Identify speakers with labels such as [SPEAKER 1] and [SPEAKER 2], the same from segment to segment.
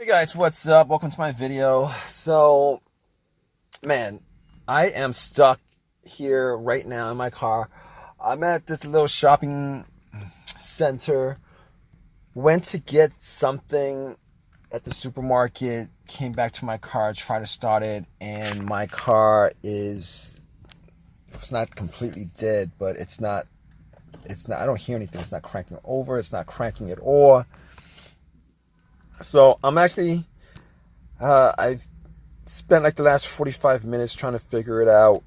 [SPEAKER 1] Hey guys, what's up? Welcome to my video. So, man, I am stuck here right now in my car. I'm at this little shopping center. Went to get something at the supermarket, came back to my car, tried to start it, and my car it's not completely dead, but it's not, I don't hear anything. It's not cranking over, it's not cranking at all. So I'm actually, I've spent like the last 45 minutes trying to figure it out.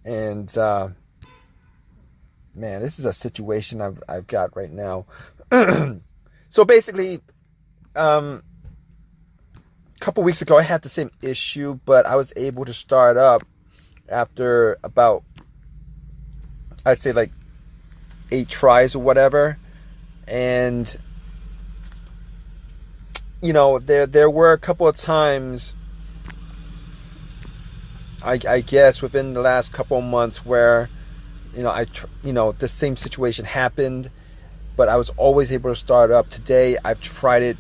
[SPEAKER 1] And, man, this is a situation I've got right now. So basically, a couple weeks ago, I had the same issue, but I was able to start up after about, I'd say like 8 tries or whatever. And you know, there were a couple of times, I guess, within the last couple of months where, you know, the same situation happened, but I was always able to start up. Today, I've tried it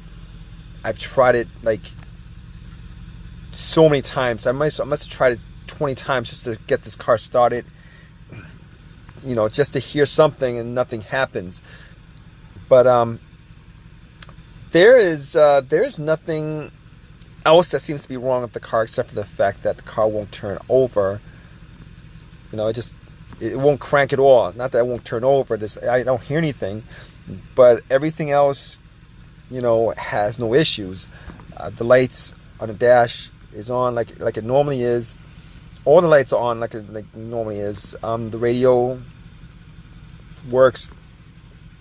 [SPEAKER 1] like so many times. I must have tried it 20 times just to get this car started. You know, just to hear something and nothing happens. But there is nothing else that seems to be wrong with the car except for the fact that the car won't turn over. You know, it won't crank at all. Not that it won't turn over. I don't hear anything, but everything else, you know, has no issues. The lights on the dash is on like it normally is. All the lights are on like it normally is. The radio works.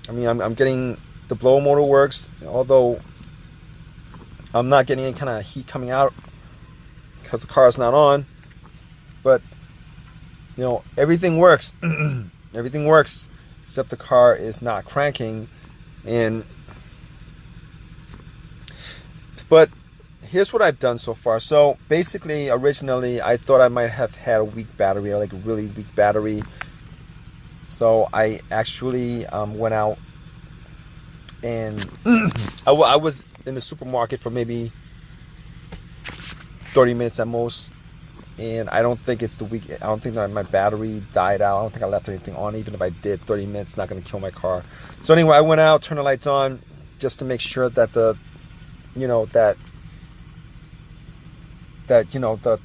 [SPEAKER 1] I mean, I'm getting. The blower motor works, although I'm not getting any kind of heat coming out because the car is not on. But you know, everything works. Everything works except the car is not cranking. But here's what I've done so far. So basically, originally I thought I might have had a weak battery, like a really weak battery. So I actually went out. And I was in the supermarket for maybe 30 minutes at most, and I don't think it's the weak. I don't think that my battery died out. I don't think I left anything on. Even if I did, 30 minutes not going to kill my car. So anyway, I went out, turned the lights on, just to make sure that the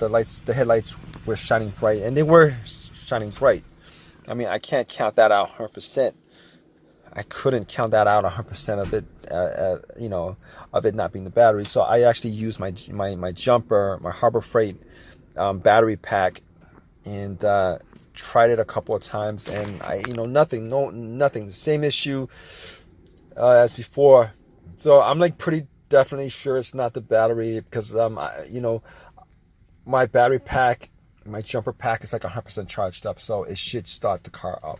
[SPEAKER 1] lights, the headlights were shining bright, and they were shining bright. I mean, I can't count that out 100%. I couldn't count that out 100% of it, you know, of it not being the battery. So I actually used my jumper, my Harbor Freight battery pack, and tried it a couple of times, and nothing, the same issue as before. So I'm like pretty definitely sure it's not the battery because my battery pack, my jumper pack is like 100% charged up, so it should start the car up.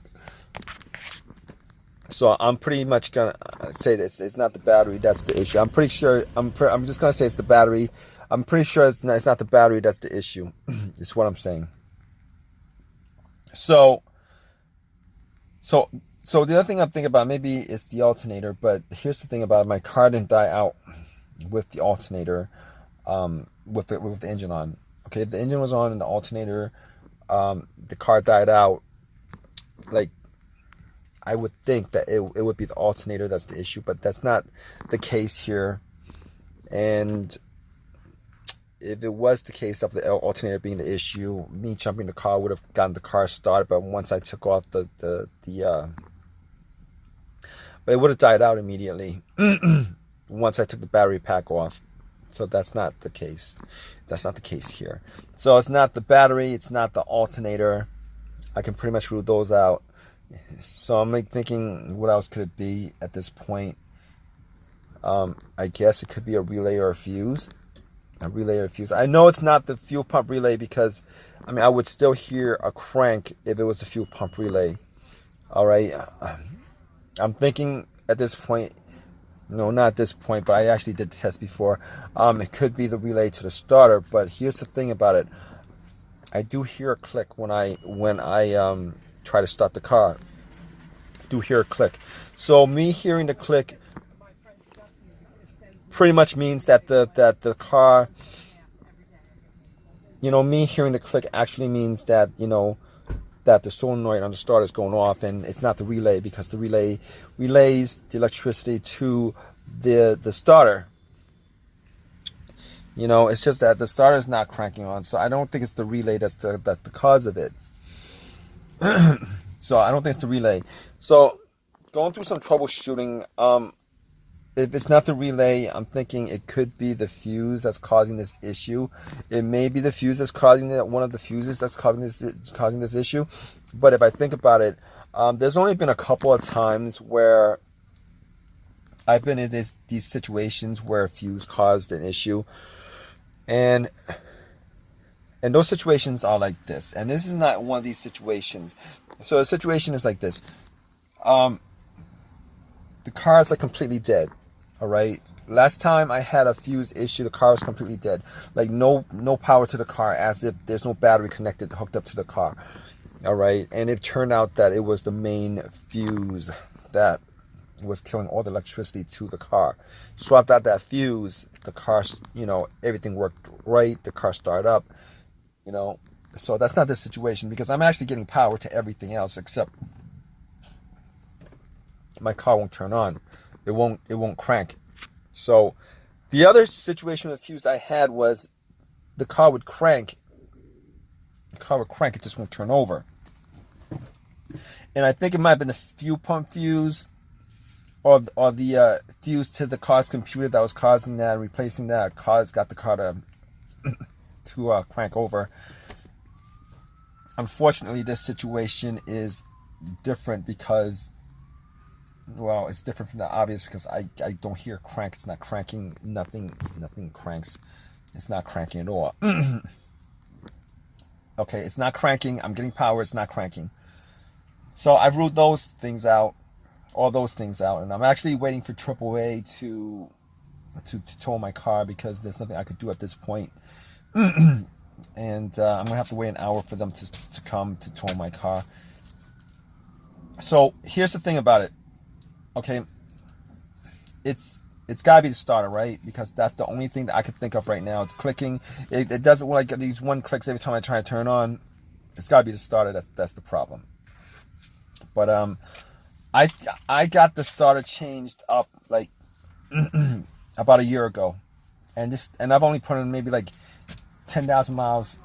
[SPEAKER 1] So I'm pretty much gonna say that it's not the battery that's the issue. I'm pretty sure. I'm just gonna say it's the battery. I'm pretty sure it's not the battery that's the issue. Is what I'm saying. So the other thing I'm thinking about, maybe it's the alternator. But here's the thing about it: my car didn't die out with the alternator, with the engine on. Okay, if the engine was on and the alternator, the car died out. Like, I would think that it would be the alternator that's the issue, but that's not the case here. And if it was the case of the alternator being the issue, me jumping the car would have gotten the car started. But once I took off but it would have died out immediately once I took the battery pack off. So that's not the case. That's not the case here. So it's not the battery. It's not the alternator. I can pretty much rule those out. So I'm like thinking, what else could it be at this point? I guess it could be a relay or a fuse. A relay or a fuse. I know it's not the fuel pump relay because, I mean, I would still hear a crank if it was the fuel pump relay. All right. I'm thinking at this point, no, not at this point, but I actually did the test before. It could be the relay to the starter, but here's the thing about it. I do hear a click when I try to start the car. Do hear a click. So me hearing the click pretty much means that the car, me hearing the click actually means that, that the solenoid on the starter is going off, and it's not the relay, because the relay relays the electricity to the starter. It's just that the starter is not cranking on, so I don't think it's the relay that's the cause of it. So I don't think it's the relay. So going through some troubleshooting, if it's not the relay, I'm thinking it could be the fuse that's causing this issue. It may be the fuse that's causing it, one of the fuses that's causing this issue. But if I think about it, there's only been a couple of times where I've been in these situations where a fuse caused an issue, and those situations are like this. And this is not one of these situations. So the situation is like this. The car is like completely dead. All right. Last time I had a fuse issue, the car was completely dead. Like no power to the car, as if there's no battery hooked up to the car. All right. And it turned out that it was the main fuse that was killing all the electricity to the car. Swapped out that fuse, the car, everything worked right. The car started up, So that's not the situation, because I'm actually getting power to everything else, except my car won't turn on. It won't crank. So the other situation with the fuse I had was the car would crank. The car would crank, it just won't turn over. And I think it might have been the fuel pump fuse, or the fuse to the car's computer that was causing that, and replacing that got the car to crank over. Unfortunately, this situation is different because, well, it's different from the obvious, because I don't hear crank. It's not cranking. Nothing cranks. It's not cranking at all. Okay, it's not cranking. I'm getting power. It's not cranking. So I've ruled those things out, all those things out, and I'm actually waiting for AAA to tow my car, because there's nothing I could do at this point. And I'm gonna have to wait an hour for them to come to tow my car. So here's the thing about it. Okay, it's gotta be the starter, right? Because that's the only thing that I could think of right now. It's clicking. It doesn't, when I get these one clicks every time I try to turn on. It's gotta be the starter. That's the problem. But I got the starter changed up like about a year ago, and I've only put in maybe like 10,000 miles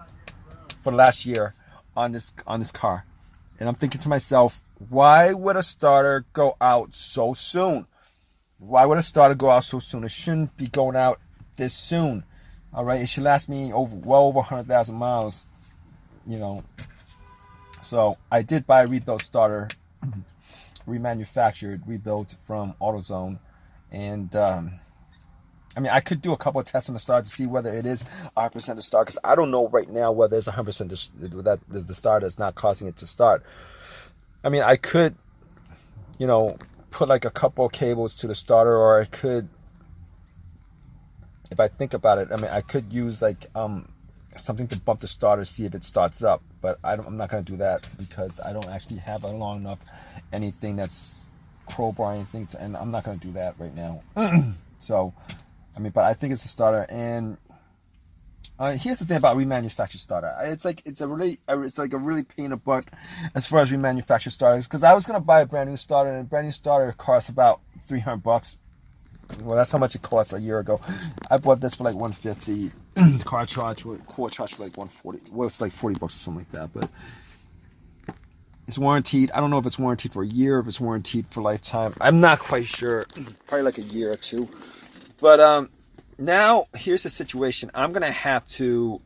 [SPEAKER 1] for the last year on this car, and I'm thinking to myself, why would a starter go out so soon? Why would a starter go out so soon? It shouldn't be going out this soon. All right, it should last me well over 100,000 miles. So I did buy a rebuilt starter, remanufactured, rebuilt from AutoZone, and I could do a couple of tests on the starter to see whether it is 100% the start, because I don't know right now whether it's 100% that there's the starter that's not causing it to start. I could, put like a couple of cables to the starter, or I could, if I think about it, I could use like something to bump the starter, see if it starts up. But I'm not going to do that, because I don't actually have a long enough anything that's crowbar or anything, and I'm not going to do that right now. So, but I think it's a starter. And here's the thing about remanufactured starter. It's like a really pain in the butt as far as remanufactured starters, because I was going to buy a brand new starter, and a brand new starter costs about $300. Well, that's how much it cost a year ago. I bought this for like $150. Core charge for like $140. Well, it's like $40 or something like that. But it's warranted. I don't know if it's warranted for a year, if it's warranted for lifetime. I'm not quite sure. Probably like a year or two. But now here's the situation. I'm gonna have to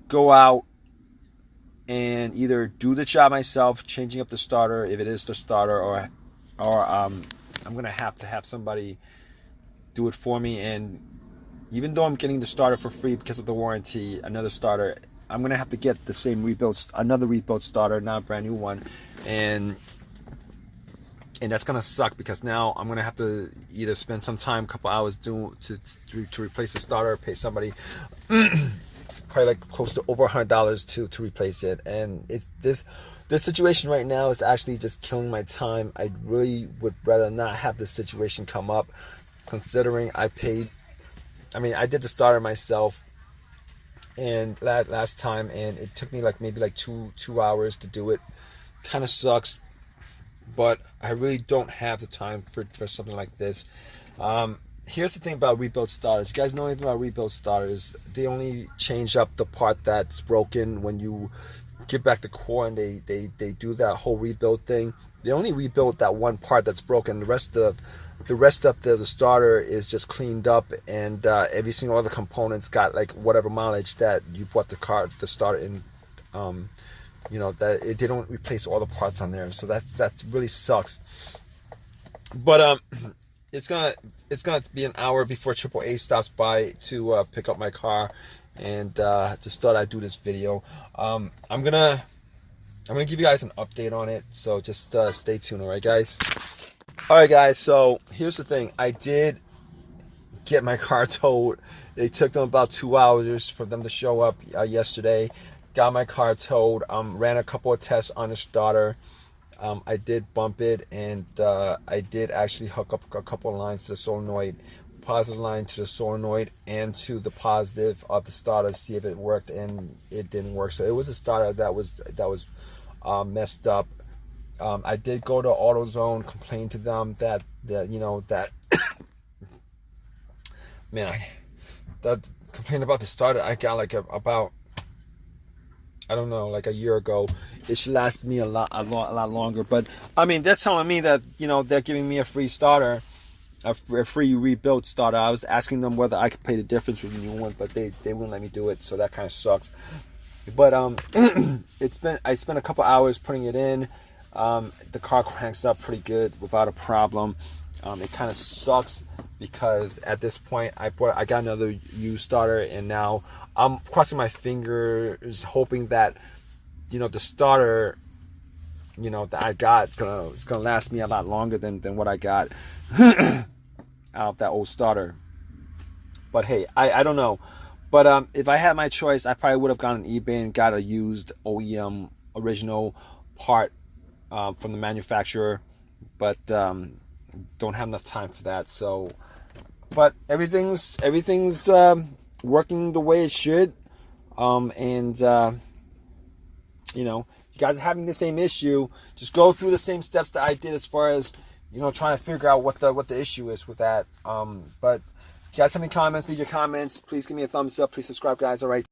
[SPEAKER 1] go out and either do the job myself, changing up the starter if it is the starter, or I'm gonna have to have somebody do it for me. And even though I'm getting the starter for free because of the warranty, another starter, I'm gonna have to get the same another rebuilt starter, not a brand new one, and that's gonna suck, because now I'm gonna have to either spend some time, a couple hours to replace the starter, or pay somebody probably like close to over $100 to replace it. And this situation right now is actually just killing my time. I really would rather not have this situation come up. considering I paid. I mean, I did the starter myself, and last time, and it took me like maybe like two hours to do it. Kind of sucks, but I really don't have the time for something like this. Here's the thing about rebuild starters. You guys know anything about rebuild starters? They only change up the part that's broken when you give back the core, and they do that whole rebuild thing. They only rebuild that one part that's broken. The rest of the starter is just cleaned up, and every single other component's got like whatever mileage that you bought the starter in. You know, they don't replace all the parts on there, so that really sucks. But it's gonna be an hour before AAA stops by to pick up my car, and just thought I'd do this video. I'm gonna give you guys an update on it, so just stay tuned. All right, guys. All right, guys. So here's the thing. I did get my car towed. It took them about 2 hours for them to show up yesterday. Got my car towed. Ran a couple of tests on the starter. I did bump it, and I did actually hook up a couple of lines to the solenoid, positive line to the solenoid and to the positive of the starter to see if it worked, and it didn't work. So it was a starter that was messed up. I did go to AutoZone, complain to them that you know that man, that complaint about the starter I got like about, I don't know, like a year ago. It should last me a lot longer. But I mean, they're telling me that, you know, they're giving me a free starter, a free rebuilt starter. I was asking them whether I could pay the difference with the new one, but they wouldn't let me do it. So that kind of sucks. But I spent a couple hours putting it in. The car cranks up pretty good without a problem. It kind of sucks because at this point I got another used starter, and now I'm crossing my fingers hoping that, you know, the starter, you know, that I got is gonna last me a lot longer than what I got out of that old starter. But hey, I don't know. But if I had my choice, I probably would have gone on eBay and got a used OEM original part from the manufacturer. But don't have enough time for that. So, but everything's working the way it should. You know, if you guys are having the same issue, just go through the same steps that I did as far as, you know, trying to figure out what the issue is with that. But if you guys have any comments, leave your comments. Please give me a thumbs up. Please subscribe, guys. All right.